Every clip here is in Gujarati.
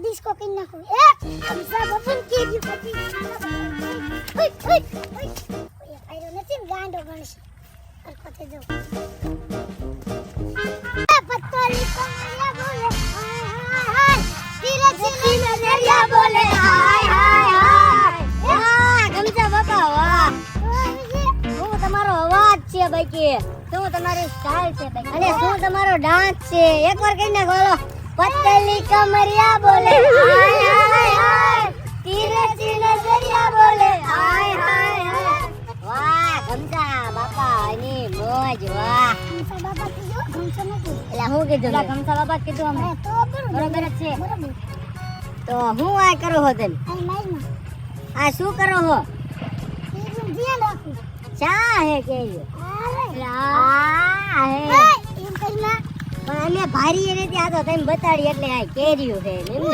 ડિસ્કો કરી નાખું એ ખમસા બબન કેરી પછી ઓય આયરો નથી ને ગાંડો ગણશે અર પતે જો પત્તોલી કમરિયા બોલે હાય હાય હાય ધીરે ધીરે નરિયા બોલે હાય હાય હાય વાહ ખમસા બાપા વાહ હું તમારો અવાજ છે બાકી શું તમારી સ્ટાઇલ છે બાકી અને શું તમારો ડાન્સ છે એકવાર કહી નાખો હાલો પતલી કમરિયા બોલે હાય હાય હાય ધીરે ધીરે નરિયા બોલે હાય હાય હાય વાહ ખમસા બાપા ની મોજ વાહ ખમસા બાપા કીધું ખમસા નથી એટલે હું કીધું ખમસા બાપા કીધું અમે તો બરોબર જ છે તો હું આ કરું હો તેમ આ શું કરો હો ધ્યાન રાખું ચા હે કે આ હે એમ કઈના પણ અમે ભારી એને ત્યાં તો તમે બતાડી એટલે આ કેરીયું છે એમ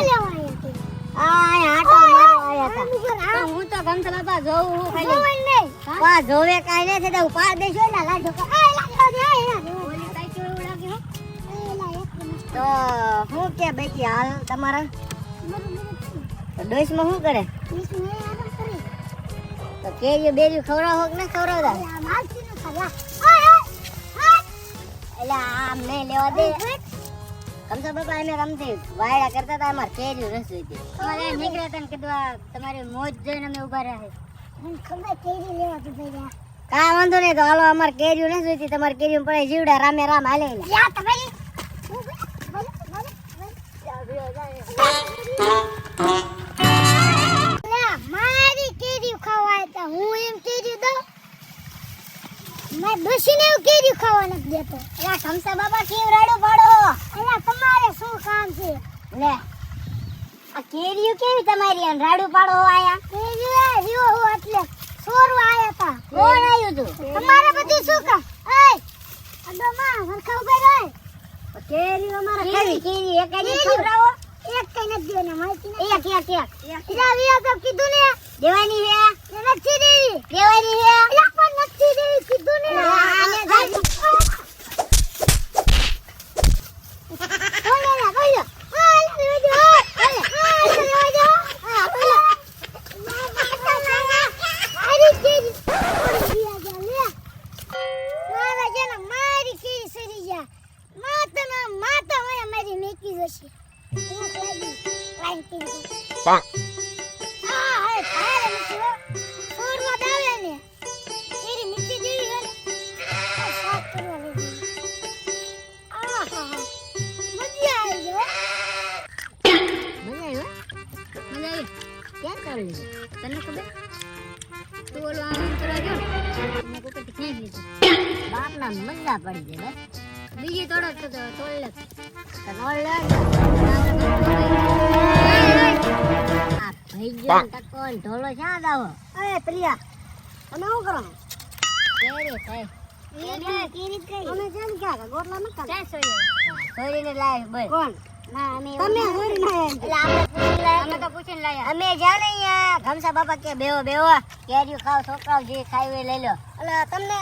આ આટો મારો આયા હતા તો હું તો ગમતા બાપા જોઉં હું ખાલી નહીં પા જોવે કાઈ નહીં છે તો પા દેશો ને લાડો આ લાડો દે ઓલી કાઈ કેવું લાગે હો એલા એક તો હું કે બેકી હાલ તમારા તો ડોસમાં શું કરે તો કેરીયું બેરીયું ખવડાવો કે ના ખવડાવતા એટલે આમ નહીં લેવા દે કમસા બાપા એને રમતી વાયડા કરતા હતા અમારે કેરીયું રસ જોઈતી અમારે નીકળ્યા હતા ને કીધું તમારી મોજ જોઈને અમે ઉભા રહ્યા મને ખબર કેરી લેવા તો ભાઈ કા વાંધો નહીં તો હાલો અમારે કેરીયું નથી જોઈતી તમારે કેરીયું પડે જીવડા રામે રામ હાલે યા તમારી મારી કેરીયું ખાવા હતા હું એમ કેરીયું દઉં મેં બસીને કેરીયું ખાવા નથી દેતો એલા ખમસા બાબા કેવ રાડો પાડો એલા તમારે શું કામ છે લે આ કેરીયું કેવી તમારી અને રાડો પાડો આયા કેરીયું આ રીઓ હો એટલે સોરવા આયા તા કોણ આયું તું તમારે બધું શું કામ એય અડો માં હરખા ઉભા રહે કેરીયું અમારે કેરી એક જ ખવરાવો એક કઈ નથી દેને માહિતી ને એક ઇરા વિયા તો કીધું ને દેવાની હે નથી દેવી દેવાની હે એક પણ નથી દેવી કીધું ને આને જાય બોલે ના બોલો હાલ દેજો હાલ દેજો હા બોલો અરે કેરી વિયા જા લે મારા જના મારી કેરી સરી જા માતા મને મારી મેકી જશે Bang. Ah, hai, hai, મિત્રો. સોરવા દાવે ને. એરી મિટ્ટી જેવી હે. સાફ કરવા લેજો. હા હા. મજા આવી ગયો. મજા આવી. ક્યાં ચાલી તને ખબર તું ઓલો આમ કરવા ગયો ને કોકે ઠીક લીધું બાપના મજા પડી જાય બસ બીજી તોડો તો તોડ લે તોડ લે ભઈજો ટકોન ઢોલો ક્યાં દાવો એ પ્રિયા તમે શું કરો કેરી થાય કેરી કઈ અમે જેમ ક્યાં ગોટલા ન કર ક્યાં સોરીને લાય બોલ કોણ ના અમે તમે સોરી ના એટલે આપણે તો પૂછીને લાયા અમે જાણે અહીંયા ખમસા બાપા કે બેહો બેહો કેરીઓ ખાવ છોકરાઓ જે ખાઈ લઈ લો એટલે તમને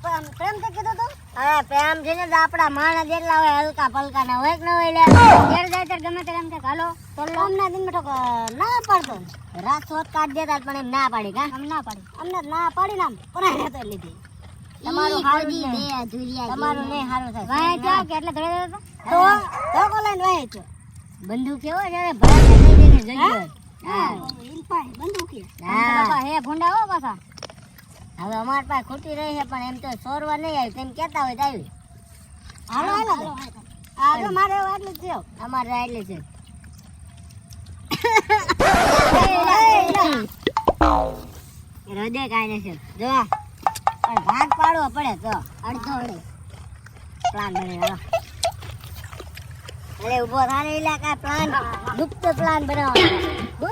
પ્રેમ તો કીધું તો હા પ્રેમ છે ને આપડા માણસ જેટલા હોય હલકા પલકા ના હોય કે ન હોય લે ઘેર જાય ત્યારે ગમે ત્યારે એમ કે હાલો તો અમના દિન બેઠો ના પાડતો રાત સોત કાઢ દેતા પણ એમ ના પાડી કા ના પાડી અમને ના પાડી નામ પણ તો લીધી તમારું હારું બે અધૂરિયા તમારું નહીં હારું થાય વાય જાવ કે એટલે ધડે તો કોલાન વાય છે બંદૂક કેવો છે ભરાઈ દઈને જગ્યો હા ઇન પાય બંદૂક હા બાપા હે ભૂંડા હો પાછા હવે અમાર પાસે ખોટી રહી છે પણ એમ તો સોરવા નહીં આવી તેમ કહેતા હોય તો આવી હાલો હાલો આ તો મારે આટલું જ છે અમારે આટલું છે હૃદય કાંઈ નથી જો પણ ભાગ પાડવો પડે તો અડધો અડધો પ્લાન બને હાલો એટલે ઉભો થાય એટલે પ્લાન ગુપ્ત પ્લાન બનાવવાનો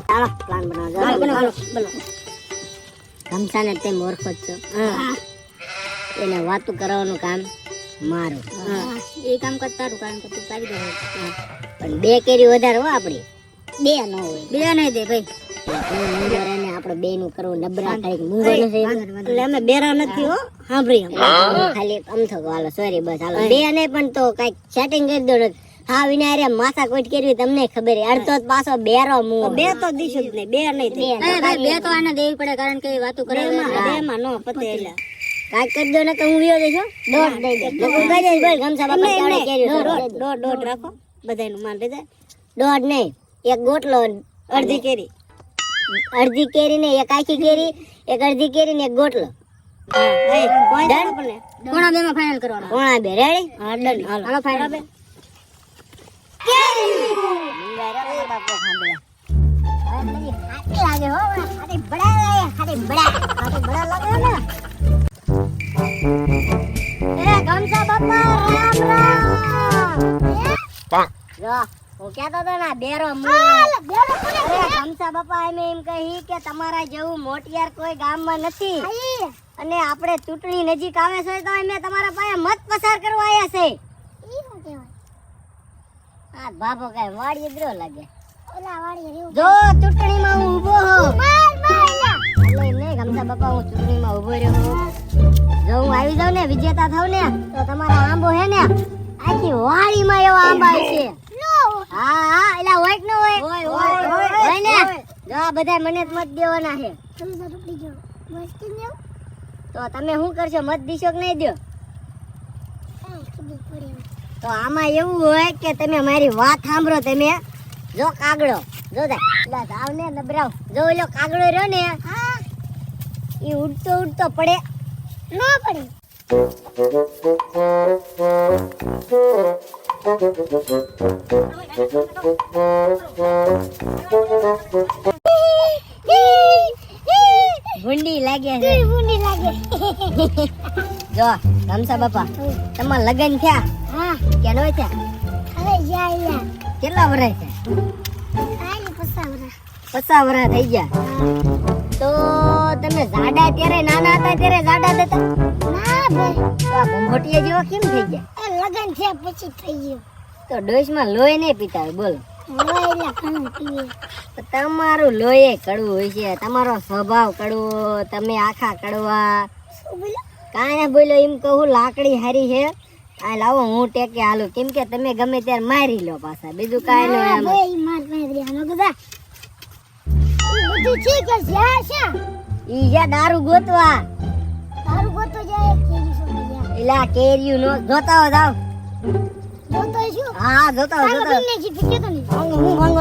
હાલો પ્લાન બનાવો બોલો ખમસાને તે મોરખો છો એને વાતું કરવાનું કામ મારું એ કામ કરતા કામ કરતું કાઢી દે પણ બે કેરી વધારે હો આપડી બે ન હોય બે નહીં દે ભાઈ આપણે બે નું કરવું નબરા તારીખ મૂંગો નથી એટલે અમે બેરા નથી હો સાંભળી ખાલી અમથો હાલો સોરી બસ હાલો બે નહીં પણ તો કઈક સેટિંગ કરી દો હા વિનારે માથા કોઈટ કર્યું તમને ખબર હે અડધો જ પાછો બેરો મું બે તો દીશું જ નહીં બે નહીં બે તો આને દેવી પડે કારણ કે વાતો કરે બે માં નો પતે એટલે કાઈ કરી દો ને તો હું વિયો દેજો દોઢ દઈ દે લોકો કહી દે ભાઈ ગમસા બાપા ચાલે કર્યું દોઢ રાખો બધાયનું માન દે દોઢ નહીં એક ગોટલો અડધી કેરી ને એક આખી કેરી એક અડધી કેરી ને એક ગોટલો કોણા બે માં ફાઇનલ કરવાનો કોણા બે રેડી હા ડન હાલો ફાઇનલ બે લાગે હો ખાલી બડા લાગે ને એ ગમસા બાપા રામ જો હું કહેતો તો ને બેરો ગમસા બાપા એમ કહી કે તમારા જેવું મોટિયાર કોઈ ગામમાં નથી અને આપણે ચૂંટણી નજીક આવે છે તો અમે તમારા પાસે મત પસાર કરવા આવ્યા છે ઈ શું કહેવાય આ બાપો કઈ વાડી ગ્રો લાગે ઓલા વાડી જો ચૂંટણીમાં હું ઊભો હું નહીં ગમસા બાપા હું ચૂંટણીમાં ઊભો રહ્યો જો હું આવી જાઉં ને વિજેતા થાવ ને તો તમારા આંબો હે ને આખી વાડીમાં એવા આંબા છે હા એલા હોય કે ન હોય હોય ને જો આ બધા મને જ મત દેવાના છે તો તમે શું કરશો મત દીશો કે નહીં દો તો આમાં એવું હોય કે તમે મારી વાત સાંભળો તમે જો કાગડો જો જાવ ને નબરાવ જો ઓલો કાગડો રહ્યો ને એ ઉડતો પડે ન પડે ભૂંડી લાગે છે જો ગમસા બાપા તમાર લગન થયા હા કે નો થયા હવે જાય કેટલા વર્ષ છે આલી 50 વર્ષ થઈ ગયા તો તમે જાડા ત્યારે નાના હતા ત્યારે જાડા હતા ના ભાઈ તો આ ભંભોટિયા જેવા કેમ થઈ ગયા લગન થયા પછી થઈ ગયું તો ડોશમાં લોહી નહીં પીતા હોય બોલો તમારું લોહી કડવું હોય છે તમારો સ્વભાવ કડવો તમે આખા કડવા કાંઈ બોલ્યો એમ કહું લાકડી હારી છે આ લાવો હું ટેકે હાલું કેમ કે તમે ગમે ત્યારે મારી લો પાછા બીજું કાંઈ નહીં દારૂ ગોતવા એલા કેરીયું નો જોતા હો જાવ હા જોતા હો હું